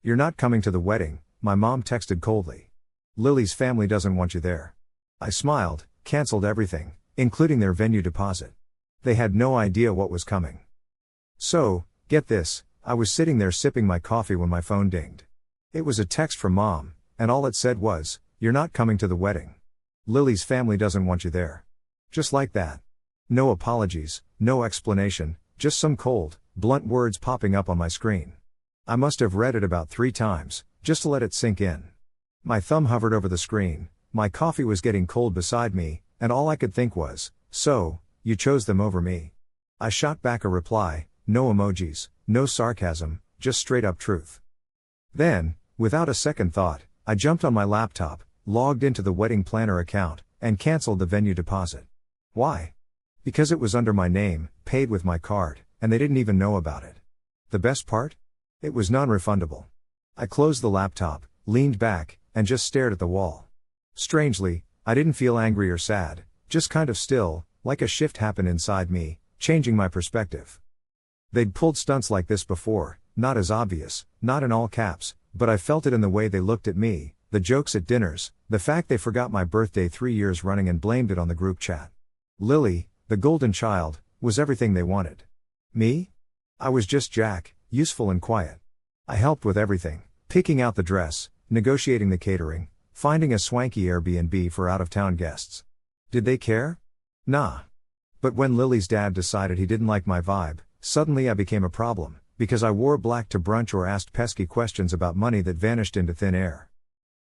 "You're not coming to the wedding," my mom texted coldly. "Lily's family doesn't want you there." I smiled, canceled everything, including their venue deposit. They had no idea what was coming. So, get this, I was sitting there sipping my coffee when my phone dinged. It was a text from Mom, and all it said was, "You're not coming to the wedding. Lily's family doesn't want you there." Just like that. No apologies, no explanation, just some cold, blunt words popping up on my screen. I must have read it about 3 times, just to let it sink in. My thumb hovered over the screen, my coffee was getting cold beside me, and all I could think was, "So, you chose them over me." I shot back a reply, no emojis, no sarcasm, just straight up truth. Then, without a second thought, I jumped on my laptop, logged into the wedding planner account, and canceled the venue deposit. Why? Because it was under my name, paid with my card, and they didn't even know about it. The best part? It was non-refundable. I closed the laptop, leaned back, and just stared at the wall. Strangely, I didn't feel angry or sad, just kind of still, like a shift happened inside me, changing my perspective. They'd pulled stunts like this before, not as obvious, not in all caps, but I felt it in the way they looked at me, the jokes at dinners, the fact they forgot my birthday 3 years running and blamed it on the group chat. Lily, the golden child, was everything they wanted. Me? I was just Jack, useful and quiet. I helped with everything, picking out the dress, negotiating the catering, finding a swanky Airbnb for out-of-town guests. Did they care? Nah. But when Lily's dad decided he didn't like my vibe, suddenly I became a problem, because I wore black to brunch or asked pesky questions about money that vanished into thin air.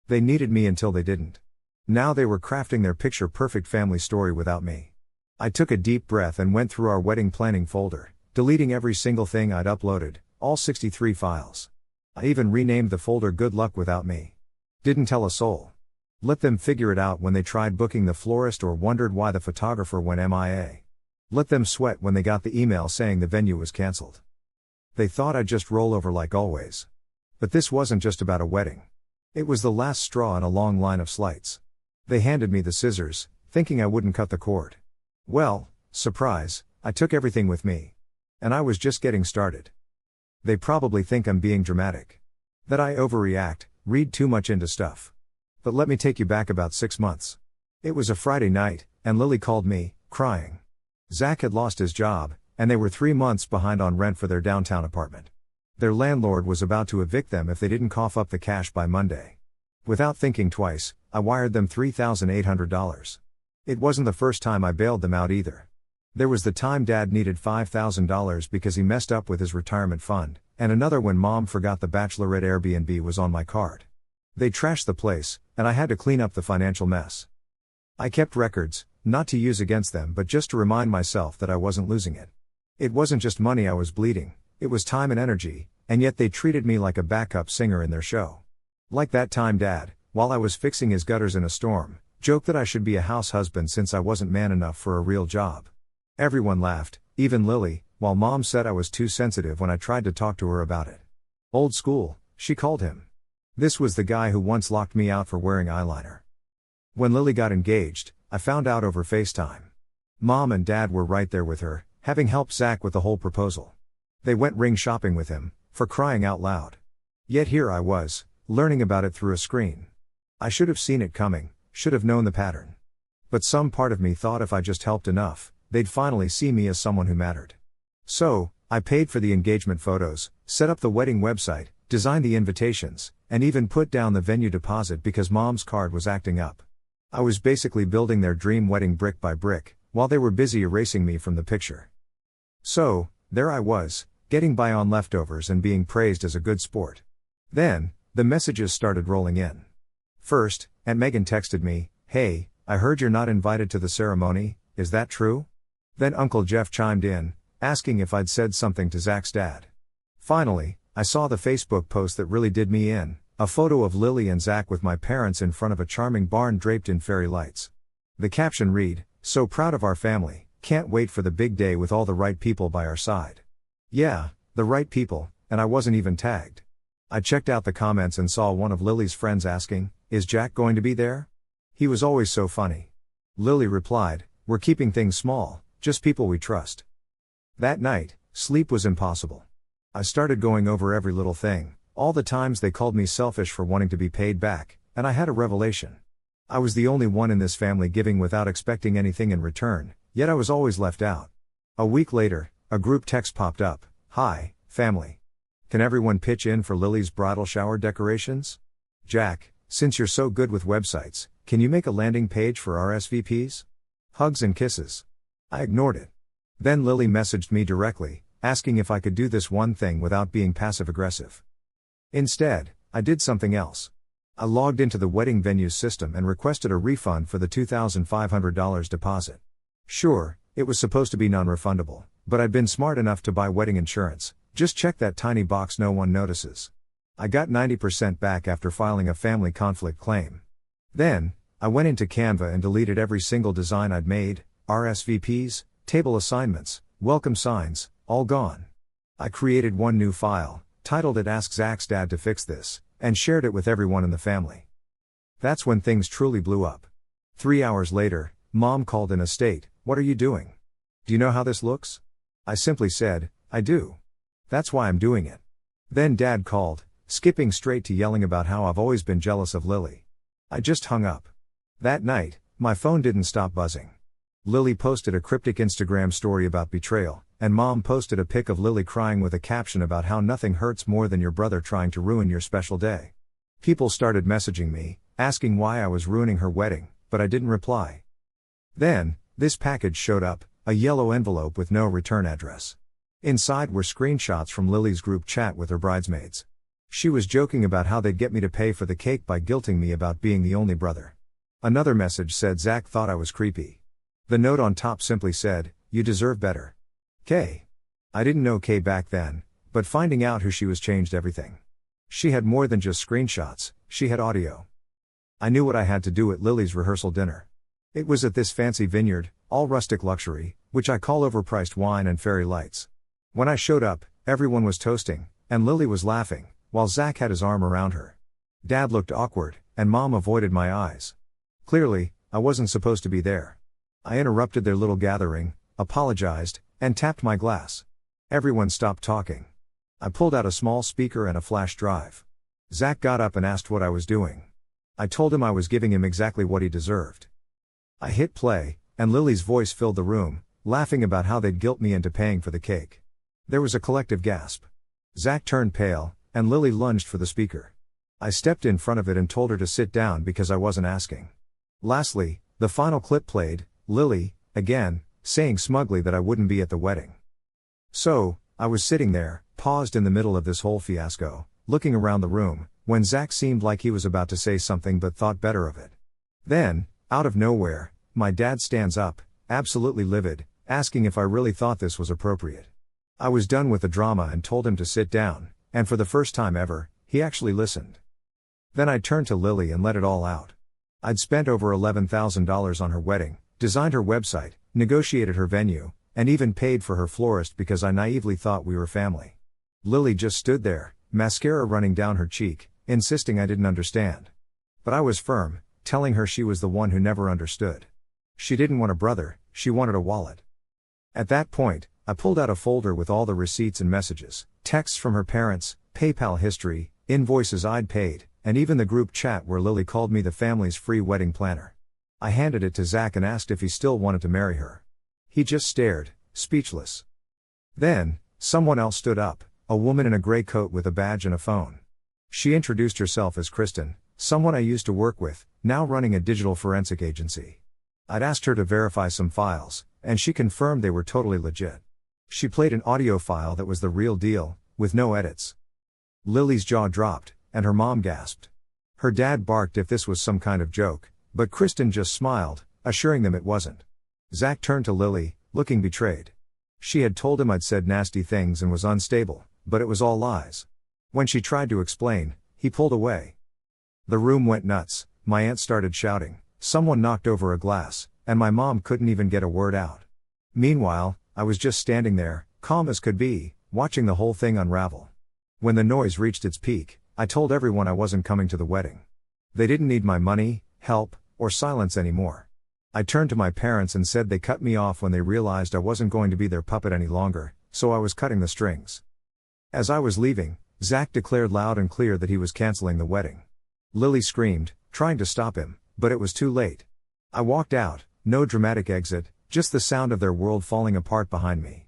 They needed me until they didn't. Now they were crafting their picture-perfect family story without me. I took a deep breath and went through our wedding planning folder, deleting every single thing I'd uploaded, all 63 files. I even renamed the folder "Good Luck Without Me." Didn't tell a soul. Let them figure it out when they tried booking the florist or wondered why the photographer went MIA. Let them sweat when they got the email saying the venue was cancelled. They thought I'd just roll over like always. But this wasn't just about a wedding. It was the last straw in a long line of slights. They handed me the scissors, thinking I wouldn't cut the cord. Well, surprise, I took everything with me. And I was just getting started. They probably think I'm being dramatic. That I overreact, read too much into stuff. But let me take you back about 6 months. It was a Friday night, and Lily called me, crying. Zach had lost his job, and they were 3 months behind on rent for their downtown apartment. Their landlord was about to evict them if they didn't cough up the cash by Monday. Without thinking twice, I wired them $3,800. It wasn't the first time I bailed them out either. There was the time Dad needed $5,000 because he messed up with his retirement fund, and another when Mom forgot the bachelorette Airbnb was on my card. They trashed the place, and I had to clean up the financial mess. I kept records, not to use against them but just to remind myself that I wasn't losing it. It wasn't just money I was bleeding, it was time and energy, and yet they treated me like a backup singer in their show. Like that time Dad, while I was fixing his gutters in a storm, joked that I should be a house husband since I wasn't man enough for a real job. Everyone laughed, even Lily, while Mom said I was too sensitive when I tried to talk to her about it. Old school, she called him. This was the guy who once locked me out for wearing eyeliner. When Lily got engaged, I found out over FaceTime. Mom and Dad were right there with her, having helped Zach with the whole proposal. They went ring shopping with him, for crying out loud. Yet here I was, learning about it through a screen. I should have seen it coming, should have known the pattern. But some part of me thought if I just helped enough, they'd finally see me as someone who mattered. So, I paid for the engagement photos, set up the wedding website, designed the invitations, and even put down the venue deposit because Mom's card was acting up. I was basically building their dream wedding brick by brick, while they were busy erasing me from the picture. So, there I was, getting by on leftovers and being praised as a good sport. Then, the messages started rolling in. First, Aunt Megan texted me, "Hey, I heard you're not invited to the ceremony, is that true?" Then Uncle Jeff chimed in, asking if I'd said something to Zach's dad. Finally, I saw the Facebook post that really did me in, a photo of Lily and Zach with my parents in front of a charming barn draped in fairy lights. The caption read, "So proud of our family, can't wait for the big day with all the right people by our side." Yeah, the right people, and I wasn't even tagged. I checked out the comments and saw one of Lily's friends asking, "Is Jack going to be there? He was always so funny." Lily replied, "We're keeping things small, just people we trust." That night, sleep was impossible. I started going over every little thing, All the times they called me selfish for wanting to be paid back, and I had a revelation. I was the only one in this family giving without expecting anything in return, yet I was always left out. A week later, a group text popped up. Hi, family. Can everyone pitch in for Lily's bridal shower decorations? Jack, since you're so good with websites, can you make a landing page for RSVPs? Hugs and kisses. I ignored it. Then Lily messaged me directly, asking if I could do this one thing without being passive-aggressive. Instead, I did something else. I logged into the wedding venue's system and requested a refund for the $2,500 deposit. Sure, it was supposed to be non-refundable, but I'd been smart enough to buy wedding insurance. Just check that tiny box no one notices. I got 90% back after filing a family conflict claim. Then, I went into Canva and deleted every single design I'd made, RSVPs, table assignments, welcome signs, all gone. I created one new file, titled it Ask Zach's Dad to Fix This, and shared it with everyone in the family. That's when things truly blew up. 3 hours later, Mom called in a state, "What are you doing? Do you know how this looks?" I simply said, "I do. That's why I'm doing it." Then Dad called, skipping straight to yelling about how I've always been jealous of Lily. I just hung up. That night, my phone didn't stop buzzing. Lily posted a cryptic Instagram story about betrayal, and Mom posted a pic of Lily crying with a caption about how nothing hurts more than your brother trying to ruin your special day. People started messaging me, asking why I was ruining her wedding, but I didn't reply. Then, this package showed up, a yellow envelope with no return address. Inside were screenshots from Lily's group chat with her bridesmaids. She was joking about how they'd get me to pay for the cake by guilting me about being the only brother. Another message said Zach thought I was creepy. The note on top simply said, "You deserve better. K." I didn't know K back then, but finding out who she was changed everything. She had more than just screenshots, she had audio. I knew what I had to do at Lily's rehearsal dinner. It was at this fancy vineyard, all rustic luxury, which I call overpriced wine and fairy lights. When I showed up, everyone was toasting, and Lily was laughing, while Zach had his arm around her. Dad looked awkward, and Mom avoided my eyes. Clearly, I wasn't supposed to be there. I interrupted their little gathering, apologized, and tapped my glass. Everyone stopped talking. I pulled out a small speaker and a flash drive. Zach got up and asked what I was doing. I told him I was giving him exactly what he deserved. I hit play, and Lily's voice filled the room, laughing about how they'd guilt me into paying for the cake. There was a collective gasp. Zach turned pale, and Lily lunged for the speaker. I stepped in front of it and told her to sit down because I wasn't asking. Lastly, the final clip played, Lily, again, saying smugly that I wouldn't be at the wedding. So, I was sitting there, paused in the middle of this whole fiasco, looking around the room, when Zach seemed like he was about to say something but thought better of it. Then, out of nowhere, my dad stands up, absolutely livid, asking if I really thought this was appropriate. I was done with the drama and told him to sit down, and for the first time ever, he actually listened. Then I turned to Lily and let it all out. I'd spent over $11,000 on her wedding, designed her website, negotiated her venue, and even paid for her florist because I naively thought we were family. Lily just stood there, mascara running down her cheek, insisting I didn't understand. But I was firm, telling her she was the one who never understood. She didn't want a brother, she wanted a wallet. At that point, I pulled out a folder with all the receipts and messages, texts from her parents, PayPal history, invoices I'd paid, and even the group chat where Lily called me the family's free wedding planner. I handed it to Zach and asked if he still wanted to marry her. He just stared, speechless. Then, someone else stood up, a woman in a gray coat with a badge and a phone. She introduced herself as Kristen, someone I used to work with, now running a digital forensic agency. I'd asked her to verify some files, and she confirmed they were totally legit. She played an audio file that was the real deal, with no edits. Lily's jaw dropped, and her mom gasped. Her dad barked if this was some kind of joke, but Kristen just smiled, assuring them it wasn't. Zach turned to Lily, looking betrayed. She had told him I'd said nasty things and was unstable, but it was all lies. When she tried to explain, he pulled away. The room went nuts, my aunt started shouting, someone knocked over a glass, and my mom couldn't even get a word out. Meanwhile, I was just standing there, calm as could be, watching the whole thing unravel. When the noise reached its peak, I told everyone I wasn't coming to the wedding. They didn't need my money, help, or silence anymore. I turned to my parents and said they cut me off when they realized I wasn't going to be their puppet any longer, so I was cutting the strings. As I was leaving, Zach declared loud and clear that he was canceling the wedding. Lily screamed, trying to stop him, but it was too late. I walked out, no dramatic exit, just the sound of their world falling apart behind me.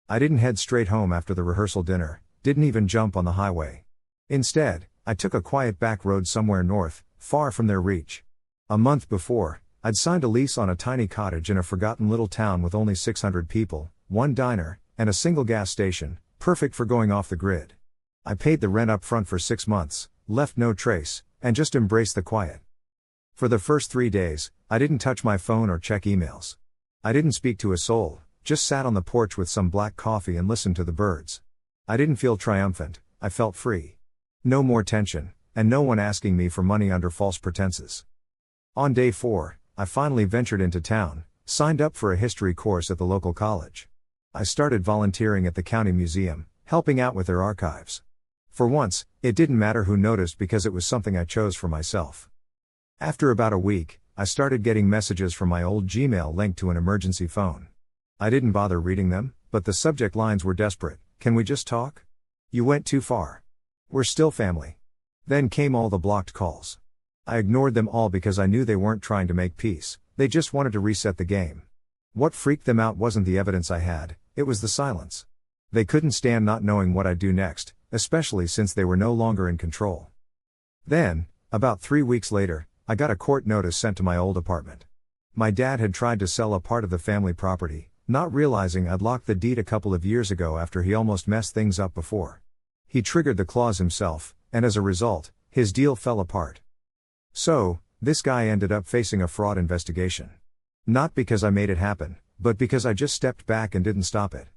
I didn't head straight home after the rehearsal dinner, didn't even jump on the highway. Instead, I took a quiet back road somewhere north, far from their reach. A month before, I'd signed a lease on a tiny cottage in a forgotten little town with only 600 people, one diner, and a single gas station, perfect for going off the grid. I paid the rent up front for 6 months, left no trace, and just embraced the quiet. For the first 3 days, I didn't touch my phone or check emails. I didn't speak to a soul, just sat on the porch with some black coffee and listened to the birds. I didn't feel triumphant, I felt free. No more tension, and no one asking me for money under false pretenses. On day 4, I finally ventured into town, signed up for a history course at the local college. I started volunteering at the county museum, helping out with their archives. For once, it didn't matter who noticed because it was something I chose for myself. After about a week, I started getting messages from my old Gmail linked to an emergency phone. I didn't bother reading them, but the subject lines were desperate. Can we just talk? You went too far. We're still family. Then came all the blocked calls. I ignored them all because I knew they weren't trying to make peace, they just wanted to reset the game. What freaked them out wasn't the evidence I had, it was the silence. They couldn't stand not knowing what I'd do next, especially since they were no longer in control. Then, about 3 weeks later, I got a court notice sent to my old apartment. My dad had tried to sell a part of the family property, not realizing I'd locked the deed a couple of years ago after he almost messed things up before. He triggered the clause himself, and as a result, his deal fell apart. So, this guy ended up facing a fraud investigation. Not because I made it happen, but because I just stepped back and didn't stop it.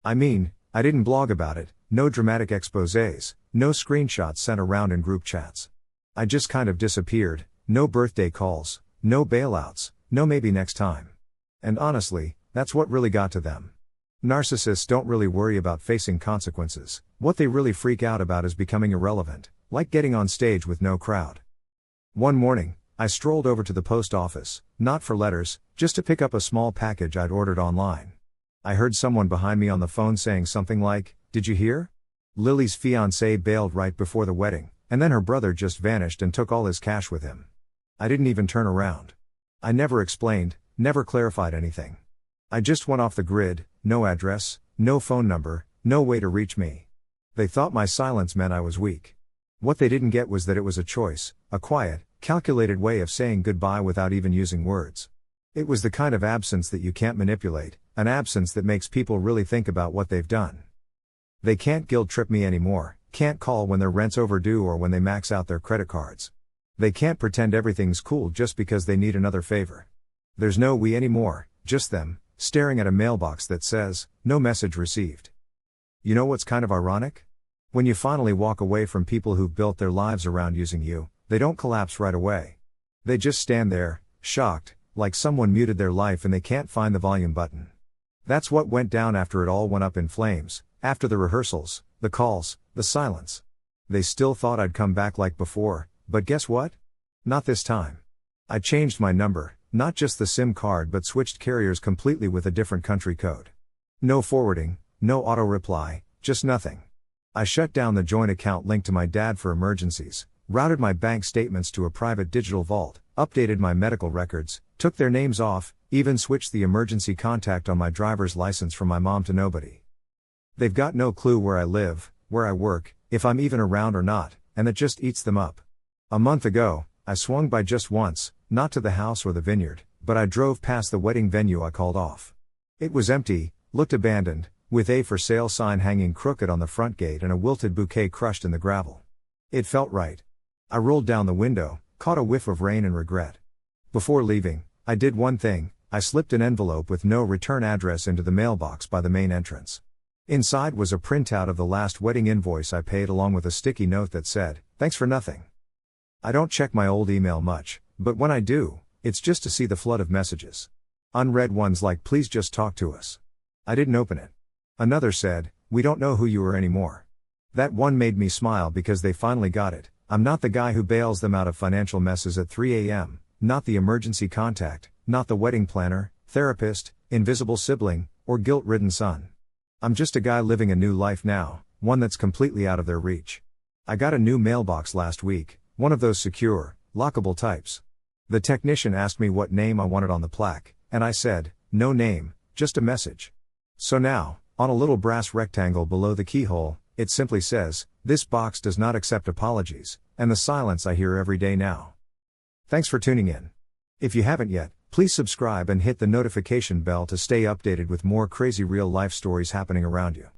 I mean, I didn't blog about it, no dramatic exposés, no screenshots sent around in group chats. I just kind of disappeared, no birthday calls, no bailouts, no maybe next time. And honestly, that's what really got to them. Narcissists don't really worry about facing consequences, what they really freak out about is becoming irrelevant, like getting on stage with no crowd. One morning, I strolled over to the post office, not for letters, just to pick up a small package I'd ordered online. I heard someone behind me on the phone saying something like, "Did you hear? Lily's fiancé bailed right before the wedding, and then her brother just vanished and took all his cash with him." I didn't even turn around. I never explained, never clarified anything. I just went off the grid, no address, no phone number, no way to reach me. They thought my silence meant I was weak. What they didn't get was that it was a choice, a quiet, calculated way of saying goodbye without even using words. It was the kind of absence that you can't manipulate, an absence that makes people really think about what they've done. They can't guilt trip me anymore, can't call when their rent's overdue or when they max out their credit cards. They can't pretend everything's cool just because they need another favor. There's no we anymore, just them, staring at a mailbox that says, "No message received." You know what's kind of ironic? When you finally walk away from people who've built their lives around using you, they don't collapse right away. They just stand there, shocked, like someone muted their life and they can't find the volume button. That's what went down after it all went up in flames, after the rehearsals, the calls, the silence. They still thought I'd come back like before, but guess what? Not this time. I changed my number, not just the SIM card but switched carriers completely with a different country code. No forwarding, no auto reply, just nothing. I shut down the joint account linked to my dad for emergencies, routed my bank statements to a private digital vault, updated my medical records, took their names off, even switched the emergency contact on my driver's license from my mom to nobody. They've got no clue where I live, where I work, if I'm even around or not, and that just eats them up. A month ago, I swung by just once, not to the house or the vineyard, but I drove past the wedding venue I called off. It was empty, looked abandoned, with a for sale sign hanging crooked on the front gate and a wilted bouquet crushed in the gravel. It felt right. I rolled down the window, caught a whiff of rain and regret. Before leaving, I did one thing, I slipped an envelope with no return address into the mailbox by the main entrance. Inside was a printout of the last wedding invoice I paid along with a sticky note that said, "Thanks for nothing." I don't check my old email much, but when I do, it's just to see the flood of messages. Unread ones like "Please just talk to us." I didn't open it. Another said, "We don't know who you are anymore." That one made me smile because they finally got it. I'm not the guy who bails them out of financial messes at 3 a.m., not the emergency contact, not the wedding planner, therapist, invisible sibling, or guilt-ridden son. I'm just a guy living a new life now, one that's completely out of their reach. I got a new mailbox last week, one of those secure, lockable types. The technician asked me what name I wanted on the plaque, and I said, no name, just a message. So now, on a little brass rectangle below the keyhole, it simply says, "This box does not accept apologies," and the silence I hear every day now. Thanks for tuning in. If you haven't yet, please subscribe and hit the notification bell to stay updated with more crazy real life stories happening around you.